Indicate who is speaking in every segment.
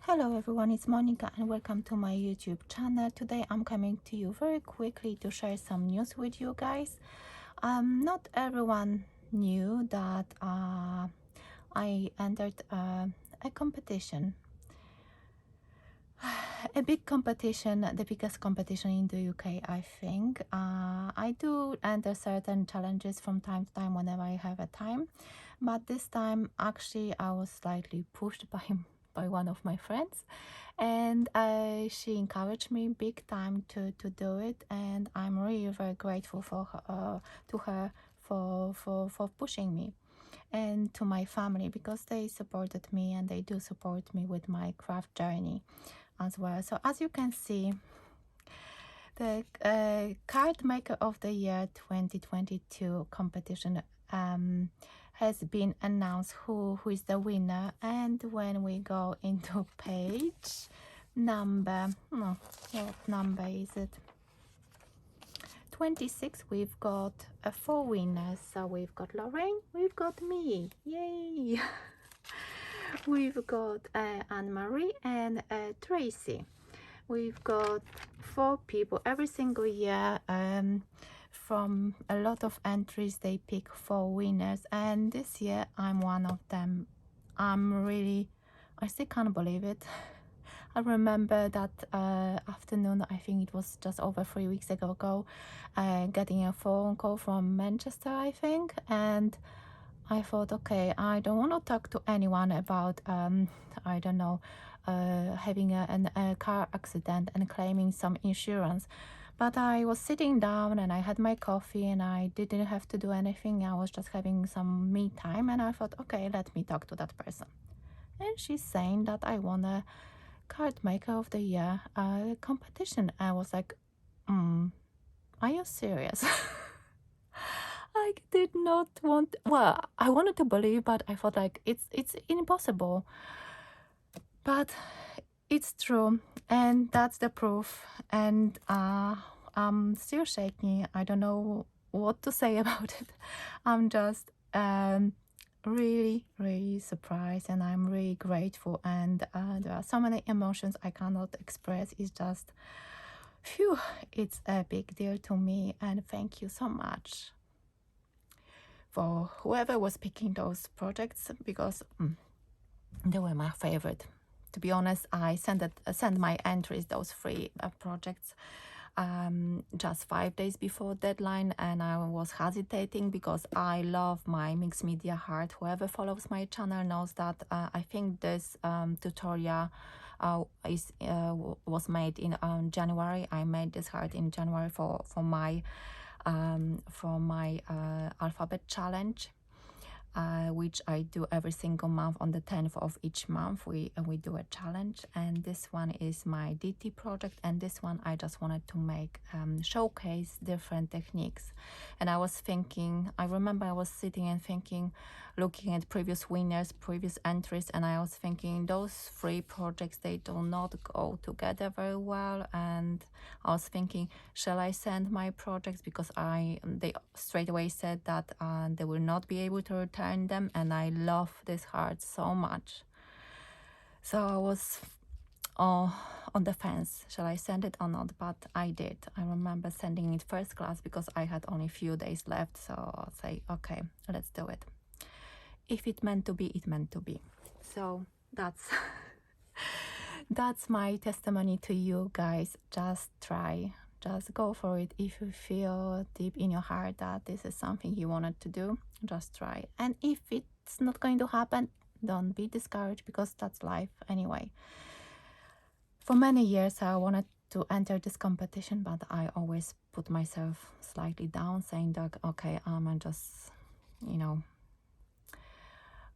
Speaker 1: Hello everyone, it's Monika and welcome to my YouTube channel. Today I'm coming to you very quickly to share some news with you guys. Not everyone knew that I entered a competition, a big competition, the biggest competition in the UK, I think. I do enter certain challenges from time to time whenever I have a time, but this time actually I was slightly pushed by one of my friends, and she encouraged me big time to do it, and I'm really very grateful for her, to her for pushing me, and to my family because they supported me and they do support me with my craft journey as well. So as you can see, the Cardmaker of the Year 2022 competition has been announced who is the winner. And when we go into page number, no, what number is it? 26, we've got 4 winners. So we've got Lorraine, we've got me, yay! We've got Anne-Marie and Tracy. We've got 4 people every single year. From a lot of entries, they pick 4 winners, and this year I'm one of them. I still can't believe it. I remember that afternoon, I think it was just over 3 weeks ago, getting a phone call from Manchester, I think, and I thought, okay, I don't want to talk to anyone about, I don't know, having a car accident and claiming some insurance. But I was sitting down and I had my coffee and I didn't have to do anything. I was just having some me time, and I thought, okay, let me talk to that person. And she's saying that I won a Cardmaker of the Year competition. I was like, are you serious? I did not want, well, I wanted to believe, but I thought like it's impossible. But it's true, and that's the proof. And I'm still shaking. I don't know what to say about it. I'm just really surprised, and I'm really grateful. And there are so many emotions I cannot express. It's just, phew, it's a big deal to me. And thank you so much for whoever was picking those projects, because they were my favorite. To be honest, I sent my entries, those 3 projects, just 5 days before deadline, and I was hesitating because I love my mixed media heart. Whoever follows my channel knows that I think this tutorial was made in January. I made this heart in January for my alphabet challenge, which I do every single month. On the 10th of each month we do a challenge, and this one is my DT project, and this one I just wanted to make showcase different techniques. And I remember I was sitting and thinking, looking at previous winners, previous entries, and I was thinking those 3 projects, they do not go together very well. And I was thinking, shall I send my projects, because they straight away said that they will not be able to return them, and I love this heart so much. So I was on the fence, shall I send it or not? But I did. I remember sending it first class because I had only a few days left. So I'll say, okay, let's do it. If it meant to be, it meant to be. So that's that's my testimony to you guys. Just try, just go for it. If you feel deep in your heart that this is something you wanted to do, just try. And if it's not going to happen, don't be discouraged, because that's life anyway. For many years I wanted to enter this competition, but I always put myself slightly down, saying that, okay, I'm just,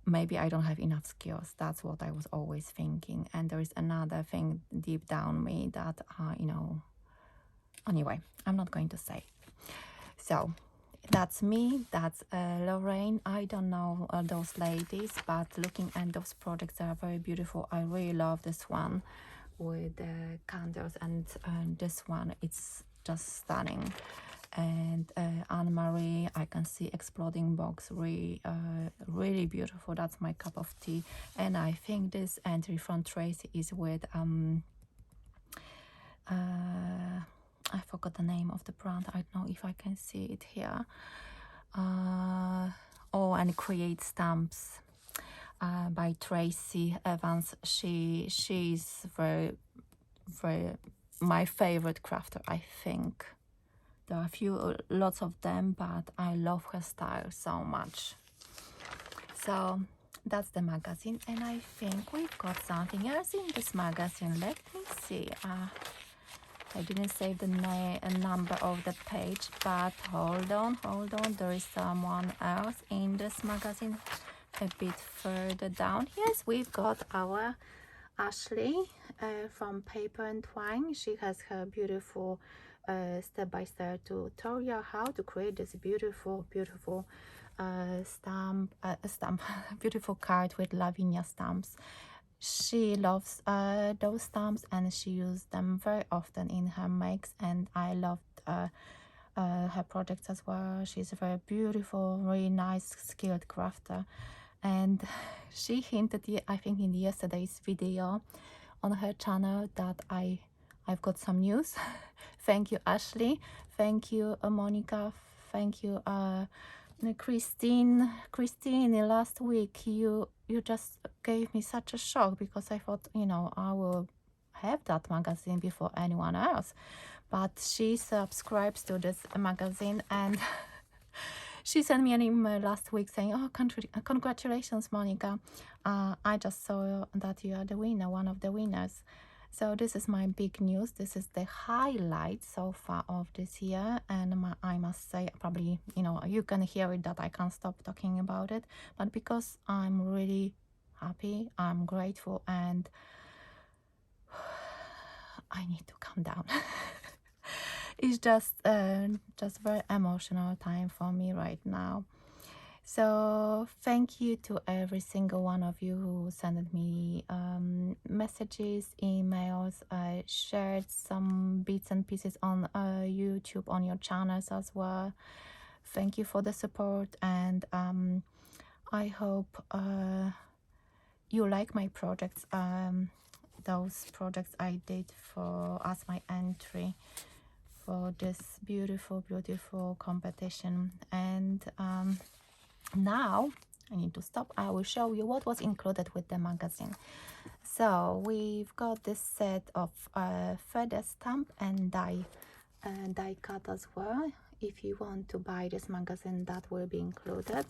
Speaker 1: maybe I don't have enough skills. That's what I was always thinking. And there is another thing deep down me that, anyway, I'm not going to say. So that's me, that's Lorraine. I don't know those ladies, but looking at those projects, they are very beautiful. I really love this one with the candles, and this one, it's just stunning. and Anne-Marie, I can see Exploding Box, really beautiful. That's my cup of tea. And I think this entry from Tracy is with I forgot the name of the brand. I don't know if I can see it here. Oh, and Create Stamps by Tracy Evans. She's very my favorite crafter, I think. There are lots of them, but I love her style so much. So that's the magazine, and I think we've got something else in this magazine. Let me see. I didn't save the number of the page, but hold on. There is someone else in this magazine a bit further down. Yes, we've got our Ashley from Paper and Twine. She has her beautiful step-by-step tutorial how to create this beautiful stamp beautiful card with Lavinia stamps. She loves those stamps, and she used them very often in her makes, and I loved her projects as well. She's a very beautiful, really nice, skilled crafter, and she hinted, I think, in yesterday's video on her channel that I've got some news. Thank you, Ashley. Thank you, Monika. Thank you, Christine. Last week you just gave me such a shock, because I thought, I will have that magazine before anyone else, but she subscribes to this magazine, and she sent me an email last week saying, oh, congratulations, Monika. I just saw that you are the winner, one of the winners. So this is my big news. This is the highlight so far of this year, and I must say, probably, you can hear it that I can't stop talking about it, but because I'm really happy, I'm grateful, and I need to calm down. It's just very emotional time for me right now. So thank you to every single one of you who sent me messages, emails, shared some bits and pieces on YouTube, on your channels as well. Thank you for the support, and I hope you like my projects, those projects I did as my entry for this beautiful competition. And now I need to stop. I will show you what was included with the magazine. So we've got this set of feather stamp and die cut as well. If you want to buy this magazine, that will be included.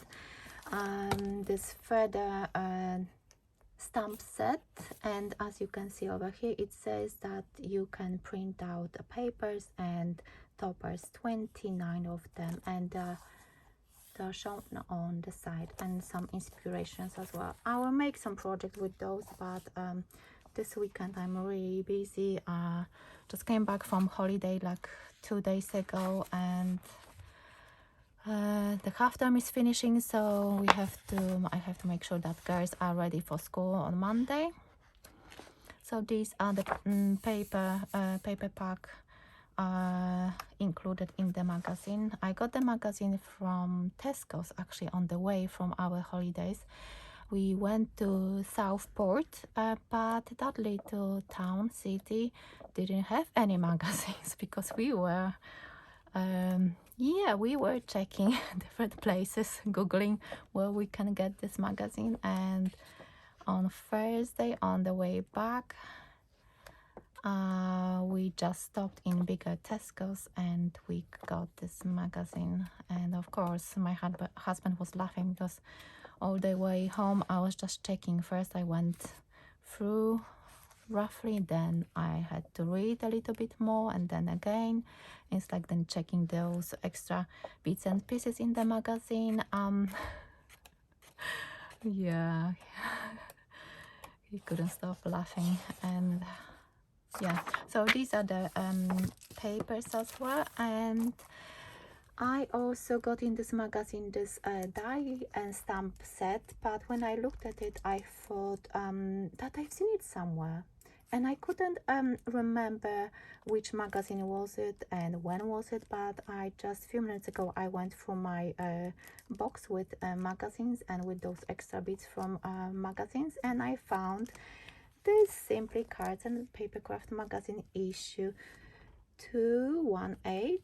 Speaker 1: This feather stamp set, and as you can see over here, it says that you can print out the papers and toppers, 29 of them, and they're shown on the side, and some inspirations as well. I will make some project with those, but this weekend I'm really busy. Just came back from holiday like 2 days ago, and the half term is finishing, so I have to make sure that girls are ready for school on Monday. So these are the paper pack included in the magazine. I got the magazine from Tesco's actually on the way from our holidays. We went to Southport, but that little town, city, didn't have any magazines, because we were we were checking different places, googling where we can get this magazine, and on Thursday on the way back we just stopped in bigger Tesco's and we got this magazine. And of course my husband was laughing, because all the way home I was just checking. First I went through roughly, then I had to read a little bit more, and then again it's like then checking those extra bits and pieces in the magazine. Yeah, he couldn't stop laughing. And yeah, so these are the papers as well. And I also got in this magazine this die and stamp set, but when I looked at it I thought that I've seen it somewhere. and I couldn't remember which magazine was it and when was it, but I just a few minutes ago I went through my box with magazines and with those extra bits from magazines, and I found this Simply Cards and Papercraft magazine issue 218,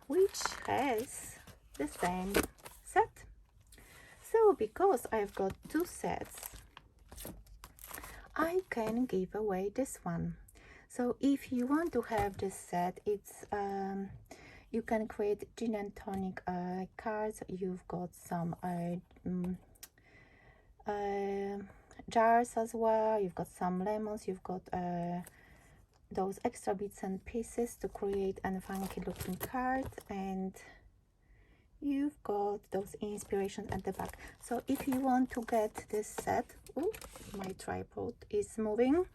Speaker 1: which has the same set. So because I've got two sets, I can give away this one. So if you want to have this set, it's you can create gin and tonic cards. You've got some jars as well. You've got some lemons. You've got those extra bits and pieces to create a funky looking card, and you've got those inspirations at the back. So if you want to get this set, ooh, my tripod is moving.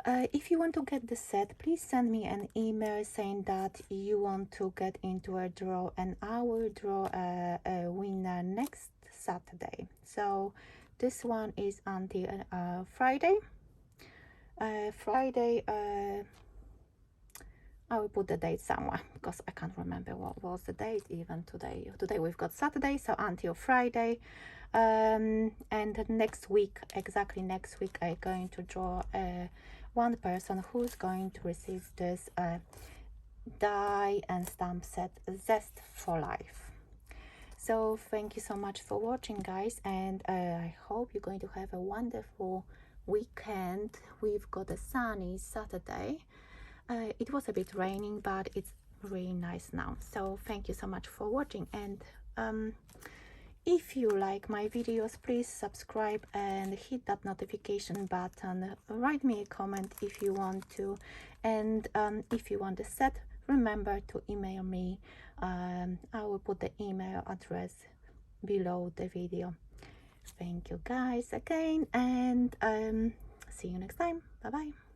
Speaker 1: If you want to get the set, please send me an email saying that you want to get into a draw, and I will draw a winner next Saturday. So this one is until Friday. I will put the date somewhere because I can't remember what was the date even today. Today we've got Saturday, so until Friday. And next week, exactly next week, I'm going to draw one person who's going to receive this die and stamp set Zest for Life. So thank you so much for watching, guys, and I hope you're going to have a wonderful weekend. We've got a sunny Saturday. It was a bit raining, but it's really nice now. So thank you so much for watching, and if you like my videos, please subscribe and hit that notification button. Write me a comment if you want to, and if you want a set, remember to email me. I will put the email address below the video. Thank you guys again, and see you next time. Bye bye.